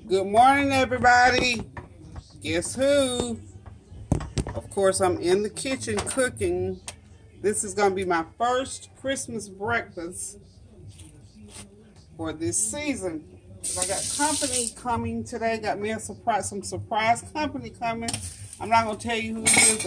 Good morning, everybody. Guess who? Of course, I'm in the kitchen cooking. This is going to be my first Christmas breakfast for this season. I got company coming today. Got me some surprise company coming. I'm not going to tell you who it is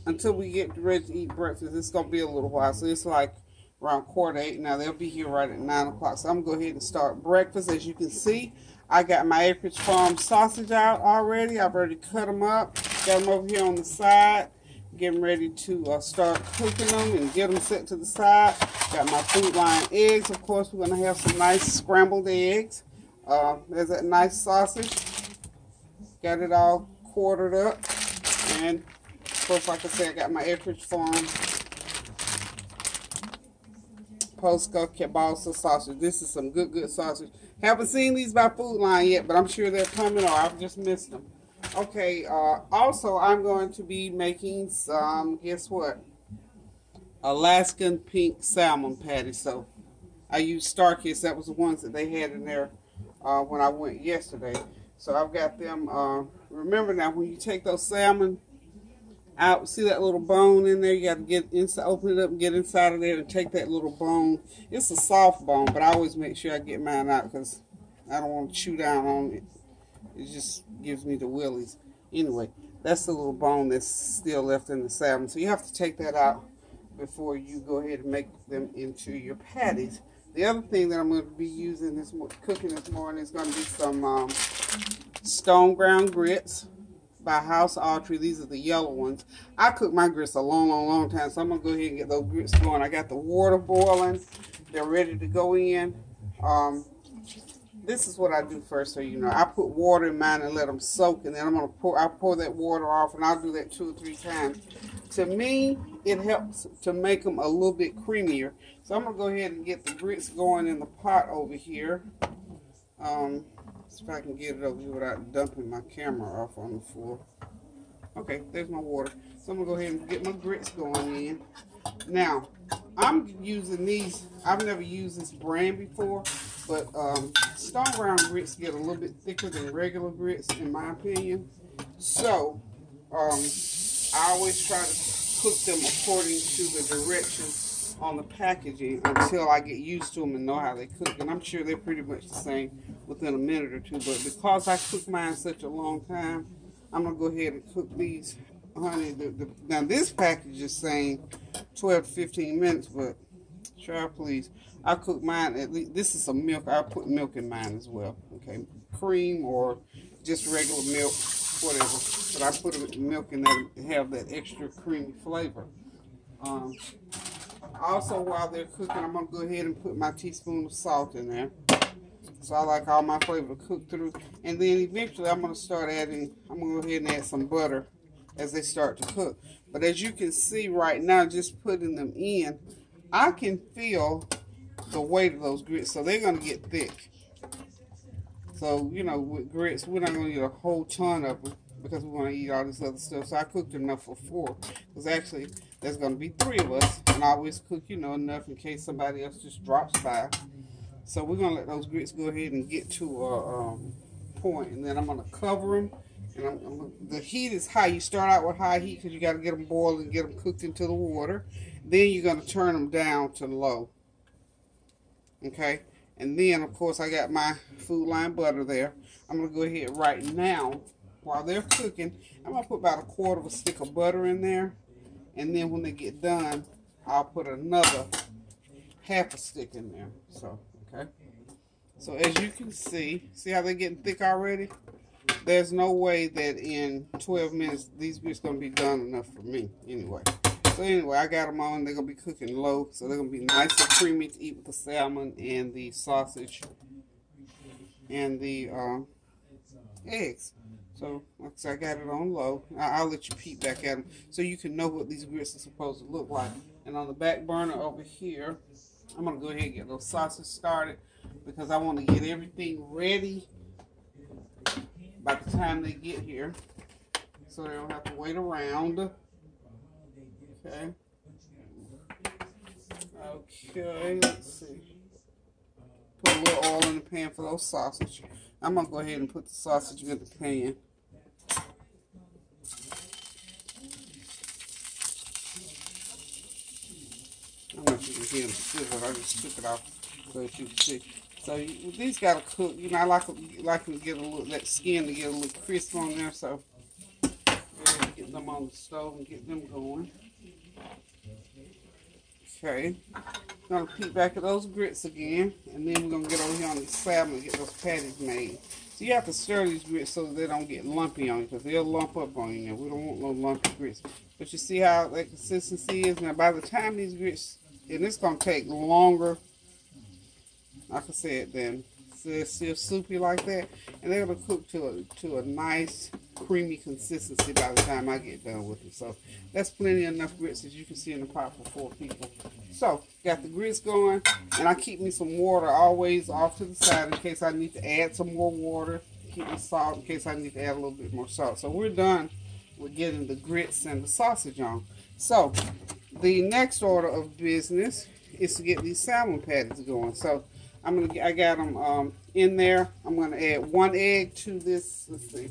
until we get ready to eat breakfast. It's going to be a little while, so it's like around 7:45 now. They'll be here right at 9 o'clock. So I'm going to go ahead and start breakfast. As you can see, I got my Acreage Farm sausage out already. I've already cut them up. Got them over here on the side. Getting ready to start cooking them and get them set to the side. Got my Food Line eggs. Of course, we're going to have some nice scrambled eggs. There's that nice sausage. Got it all quartered up. And, of course, like I said, I got my Acreage Farm Postco Kielbasa sausage. This is some good sausage. Haven't seen these by Food Line yet, but I'm sure they're coming, or I've just missed them. Okay, also I'm going to be making some, guess what? Alaskan pink salmon patties. So I used Starkist. That was the ones that they had in there when I went yesterday. So I've got them. Remember now, when you take those salmon out, see that little bone in there? You got to get inside, open it up and get inside of there and take that little bone. It's a soft bone, but I always make sure I get mine out because I don't want to chew down on it. It just gives me the willies. Anyway, that's the little bone that's still left in the salmon. So you have to take that out before you go ahead and make them into your patties. The other thing that I'm going to be using cooking this morning is going to be some stone ground grits by House Autry. These are the yellow ones. I cook my grits a long time, so I'm going to go ahead and get those grits going. I got the water boiling. They're ready to go in. This is what I do first, so you know. I put water in mine and let them soak, and then I'll pour that water off, and I'll do that 2 or 3 times. To me, it helps to make them a little bit creamier. So I'm going to go ahead and get the grits going in the pot over here. See if I can get it over here without dumping my camera off on the floor. Okay, there's my water. So I'm going to go ahead and get my grits going in. Now, I'm using these. I've never used this brand before, but stone ground grits get a little bit thicker than regular grits, in my opinion. So, I always try to cook them according to the directions on the packaging until I get used to them and know how they cook. And I'm sure they're pretty much the same within a minute or two. But because I cook mine such a long time, I'm going to go ahead and cook these. Honey, now this package is saying 12 to 15 minutes, but try please. I cook mine at least. This is some milk. I put milk in mine as well. Okay, cream or just regular milk, whatever. But I put milk in there to have that extra creamy flavor. Also, while they're cooking, I'm gonna go ahead and put my teaspoon of salt in there. So I like all my flavor to cook through, and then eventually I'm gonna start adding. I'm gonna go ahead and add some butter as they start to cook. But as you can see right now, just putting them in, I can feel the weight of those grits, so they're going to get thick. So, you know, with grits, we're not going to get a whole ton of them because we want to eat all this other stuff. So I cooked enough for 4, because actually there's going to be 3 of us, and I always cook, you know, enough in case somebody else just drops by. So we're going to let those grits go ahead and get to a point, and then I'm going to cover them. And the heat is high. You start out with high heat because you got to get them boiled and get them cooked into the water. Then you're going to turn them down to low. Okay? And then, of course, I got my Food Line butter there. I'm going to go ahead right now, while they're cooking, I'm going to put about 1/4 stick of butter in there. And then when they get done, I'll put another 1/2 stick in there. So, okay? So as you can see how they're getting thick already? There's no way that in 12 minutes these grits going to be done enough for me anyway. So anyway, I got them on. They're going to be cooking low, so they're going to be nice and creamy to eat with the salmon and the sausage and the eggs. So like I said, I got it on low. I'll let you peek back at them so you can know what these grits are supposed to look like. And on the back burner over here, I'm going to go ahead and get those sausages started because I want to get everything ready by the time they get here, so they don't have to wait around. Okay. Okay, let's see. Put a little oil in the pan for those sausage. I'm going to go ahead and put the sausage in the pan. I don't know if you can hear them sizzle. I just took it off so that you can see. So these got to cook. You know, I like them to get a little, that skin to get a little crisp on there. So get them on the stove and get them going. Okay. I'm going to peek back at those grits again. And then we're going to get over here on the salmon and get those patties made. So you have to stir these grits so that they don't get lumpy on you, because they'll lump up on you. We don't want no lumpy grits. But you see how that consistency is? Now by the time these grits, and it's going to take longer, like I said, then they're still soupy like that, and they're going to cook to a nice creamy consistency by the time I get done with them. So that's plenty enough grits, as you can see, in the pot for 4 people. So got the grits going, and I keep me some water always off to the side in case I need to add some more water. Keep me salt in case I need to add a little bit more salt. So we're done with getting the grits and the sausage on. So the next order of business is to get these salmon patties going. So I got them in there. I'm gonna add 1 egg to this. Let's see.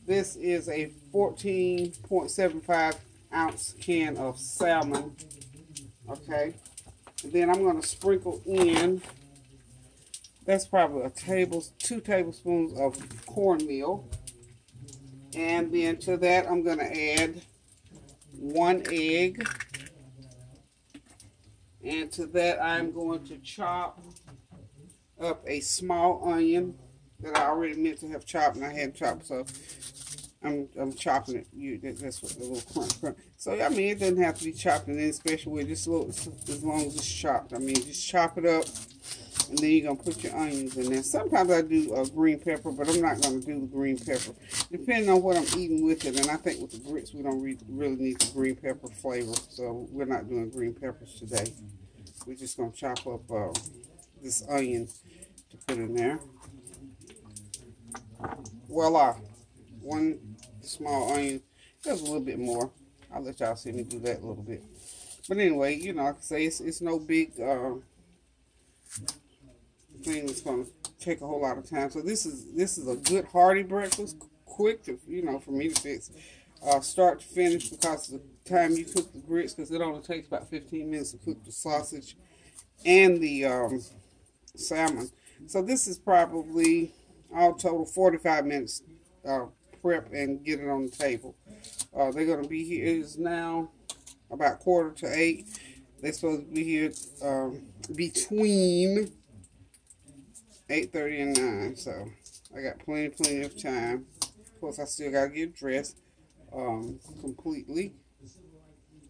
This is a 14.75 ounce can of salmon. Okay. And then I'm gonna sprinkle in. That's probably 2 tablespoons of cornmeal. And then to that I'm gonna add 1 egg. And to that I'm going to chop up a small onion that I already meant to have chopped and I hadn't chopped, so I'm chopping it. That's what the little crunch. So I mean, it doesn't have to be chopped in any special way, just as long as it's chopped. I mean, just chop it up, and then you're gonna put your onions in there. Sometimes I do green pepper, but I'm not gonna do the green pepper, depending on what I'm eating with it. And I think with the grits, we don't really need the green pepper flavor, so we're not doing green peppers today. We're just gonna chop up this onion to put in there. Voila, 1 small onion. There's a little bit more. I'll let y'all see me do that a little bit. But anyway, you know, like I say, it's no big thing that's gonna take a whole lot of time. So this is a good hearty breakfast, quick to, you know, for me to fix, start to finish, because of the time you cook the grits, because it only takes about 15 minutes to cook the sausage and the salmon. So this is probably all total 45 minutes prep and get it on the table. They're going to be here. It is now about 7:45. They're supposed to be here between 8:30 and 9. So I got plenty of time. Of course, I still got to get dressed completely.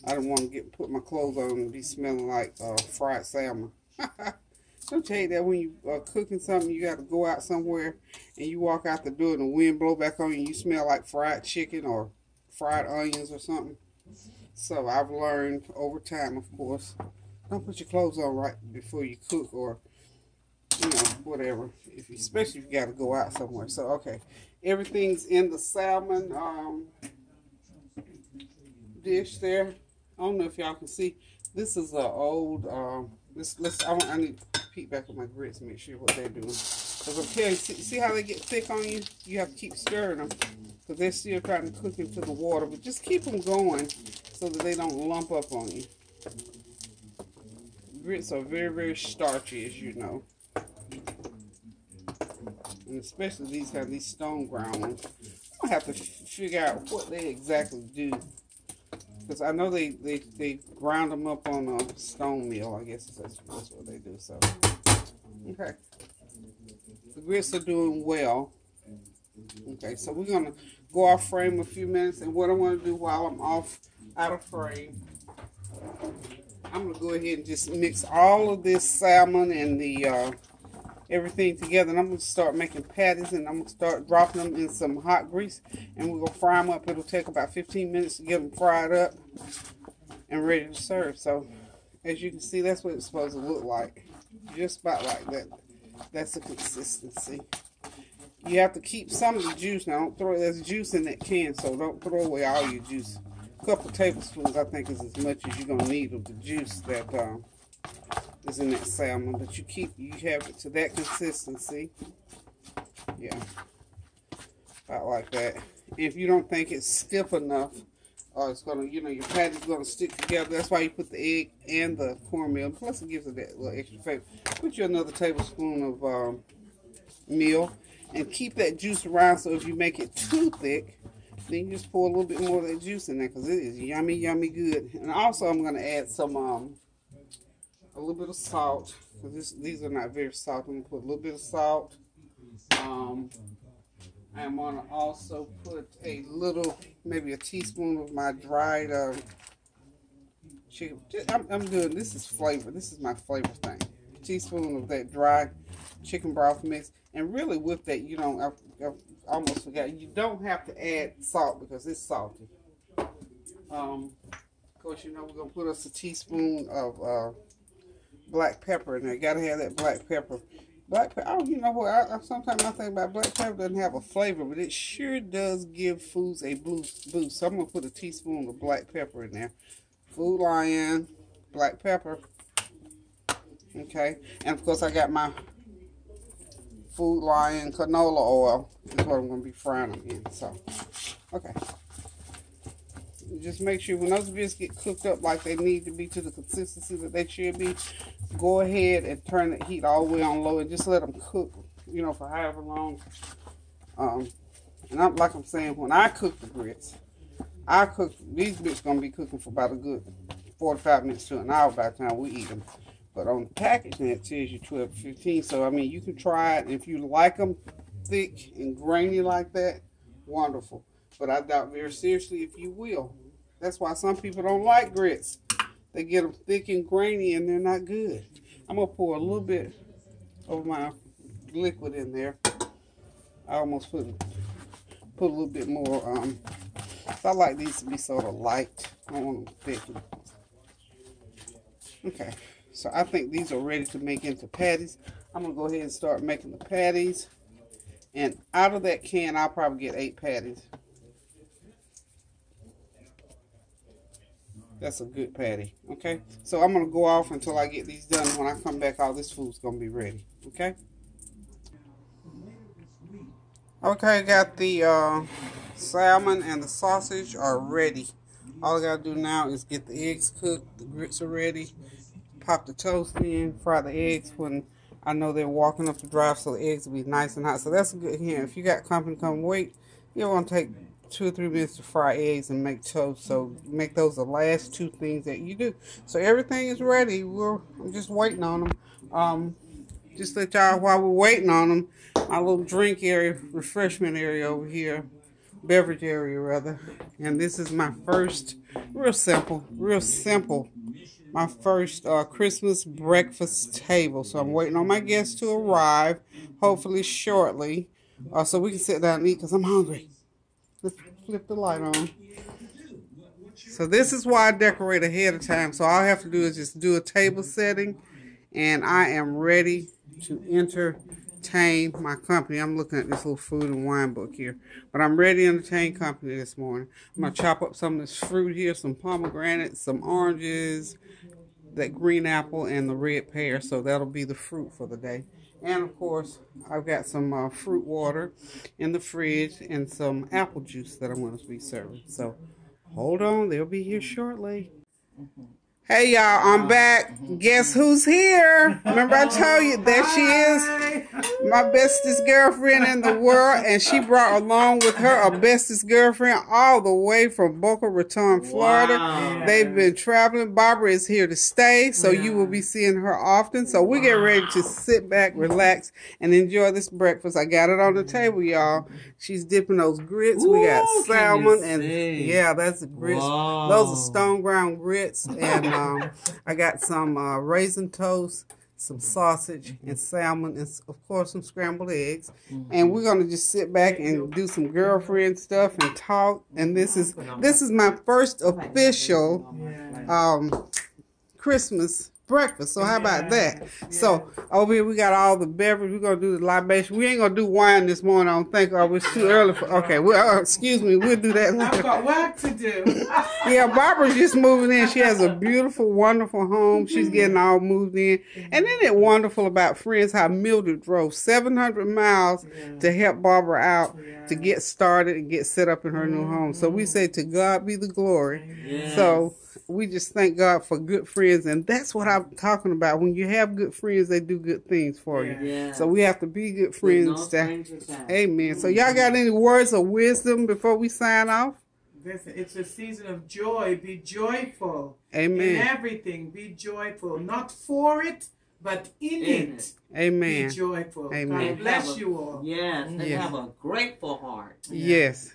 I don't want to put my clothes on and be smelling like fried salmon. Don't tell you that when you are cooking something, you got to go out somewhere and you walk out the door and the wind blow back on you and you smell like fried chicken or fried onions or something. So I've learned over time, of course, don't put your clothes on right before you cook, or, you know, whatever. Especially if you got to go out somewhere. So, okay. Everything's in the salmon dish there. I don't know if y'all can see. This is an old, I need to peek back at my grits and make sure what they're doing. Because I'm telling you, see how they get thick on you? You have to keep stirring them, because they're still trying to cook into the water. But just keep them going so that they don't lump up on you. Grits are very starchy, as you know. And especially these stone ground ones. I'm going to have to figure out what they exactly do. Because I know they ground them up on a stone mill. I guess that's what they do. So, okay. The grits are doing well. Okay, so we're going to go off frame a few minutes. And what I want to do while I'm out of frame, I'm going to go ahead and just mix all of this salmon and the everything together. And I'm going to start making patties, and I'm going to start dropping them in some hot grease. And we're going to fry them up. It'll take about 15 minutes to get them fried up and ready to serve. So, as you can see, that's what it's supposed to look like. Just about like that. That's the consistency. You have to keep some of the juice. Now, don't throw, there's juice in that can, so don't throw away all your juice. A couple tablespoons, I think, is as much as you're going to need of the juice that is in that salmon. But you have it to that consistency. Yeah, about like that. If you don't think it's stiff enough, or it's gonna, your patty's gonna stick together. That's why you put the egg and the cornmeal. Plus, it gives it that little extra flavor. Put you another tablespoon of meal, and keep that juice around. So if you make it too thick, then you just pour a little bit more of that juice in there, because it is yummy, yummy good. And also, I'm gonna add some a little bit of salt, because these are not very salty. I'm gonna put a little bit of salt. I'm going to also put a little, maybe a teaspoon of my dried chicken. I'm doing, this is flavor. This is my flavor thing. A teaspoon of that dried chicken broth mix. And really with that, I almost forgot, you don't have to add salt because it's salty. Of course, we're going to put us a teaspoon of black pepper in there. Got to have that black pepper. Black pepper, you know what, sometimes I think about black pepper doesn't have a flavor, but it sure does give foods a boost. So I'm going to put a teaspoon of black pepper in there. Food Lion, black pepper. Okay, and of course I got my Food Lion canola oil. That's what I'm going to be frying them in. So, okay. Just make sure when those bits get cooked up like they need to be, to the consistency that they should be, go ahead and turn the heat all the way on low and just let them cook, for however long. And like I'm saying, when I cook the grits, these bits going to be cooking for about a good 45 minutes to an hour by the time we eat them. But on the packaging, it tells you 12 to 15. So, I mean, you can try it. If you like them thick and grainy like that, wonderful. But I doubt very seriously if you will. That's why some people don't like grits. They get them thick and grainy and they're not good. I'm going to pour a little bit of my liquid in there. I almost put a little bit more. I like these to be sort of light. I don't want them thick. Okay, so I think these are ready to make into patties. I'm going to go ahead and start making the patties. And out of that can, I'll probably get 8 patties. That's a good patty, okay? So I'm going to go off until I get these done. When I come back, all this food's going to be ready, okay? Okay, got the salmon and the sausage are ready. All I got to do now is get the eggs cooked. The grits are ready. Pop the toast in, fry the eggs when I know they're walking up the drive, so the eggs will be nice and hot. So that's a good hint. If you got company come wait, you want to take 2 or 3 minutes to fry eggs and make toast. So make those the last 2 things that you do. So everything is ready. I'm just waiting on them. Just let y'all, while we're waiting on them, my little drink area, refreshment area over here, beverage area rather. And this is my first, real simple, my first Christmas breakfast table. So I'm waiting on my guests to arrive, hopefully shortly, so we can sit down and eat because I'm hungry. Let's flip the light on. So this is why I decorate ahead of time. So all I have to do is just do a table setting, and I am ready to entertain my company. I'm looking at this little food and wine book here, but I'm ready to entertain company this morning. I'm going to chop up some of this fruit here, some pomegranates, some oranges, that green apple, and the red pear. So that'll be the fruit for the day. And of course, I've got some fruit water in the fridge and some apple juice that I'm going to be serving. So hold on, they'll be here shortly. Hey y'all, I'm back. Guess who's here? Remember I told you, there she is, my bestest girlfriend in the world, and she brought along with her a bestest girlfriend all the way from Boca Raton, Florida. Wow. They've been traveling. Barbara is here to stay, so you will be seeing her often. So we get ready to sit back, relax, and enjoy this breakfast. I got it on the table, y'all. She's dipping those grits. We got salmon, and yeah, that's the grits. Whoa. Those are stone ground grits, and I got some raisin toast, some sausage, and salmon, and of course some scrambled eggs. And we're gonna just sit back and do some girlfriend stuff and talk. And this is my first official Christmas breakfast. So how about that? So over here we got all the beverage. We're gonna do the libation. We ain't gonna do wine this morning. I don't think. Oh, it's too early for. Okay, well, excuse me. We'll do that later. I've got work to do. Yeah, Barbara's just moving in. She has a beautiful, wonderful home. She's getting all moved in. And isn't it wonderful about friends how Mildred drove 700 miles to help Barbara out to get started and get set up in her new home. So we say to God be the glory. Yes. So we just thank God for good friends. And that's what I'm talking about. When you have good friends, they do good things for you. Yes. So we have to be good friends. No, amen. So y'all got any words of wisdom before we sign off? Listen, it's a season of joy. Be joyful. Amen. In everything, be joyful. Not for it, but in it. Amen. Be joyful. Amen. God bless you all. Yes, and have a grateful heart. Yes.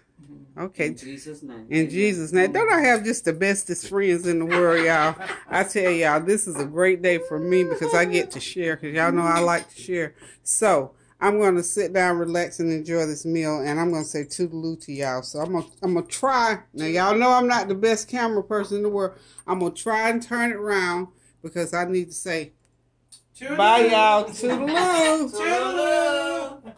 Okay. In Jesus' name. In Jesus' name. Don't I have just the bestest friends in the world, y'all? I tell y'all, this is a great day for me because I get to share, because y'all know I like to share. So I'm going to sit down, relax, and enjoy this meal, and I'm going to say toodaloo to y'all. So I'm gonna try. Now, y'all know I'm not the best camera person in the world. I'm going to try and turn it around because I need to say, Toodaloo. bye, y'all. Toodaloo. Toodaloo.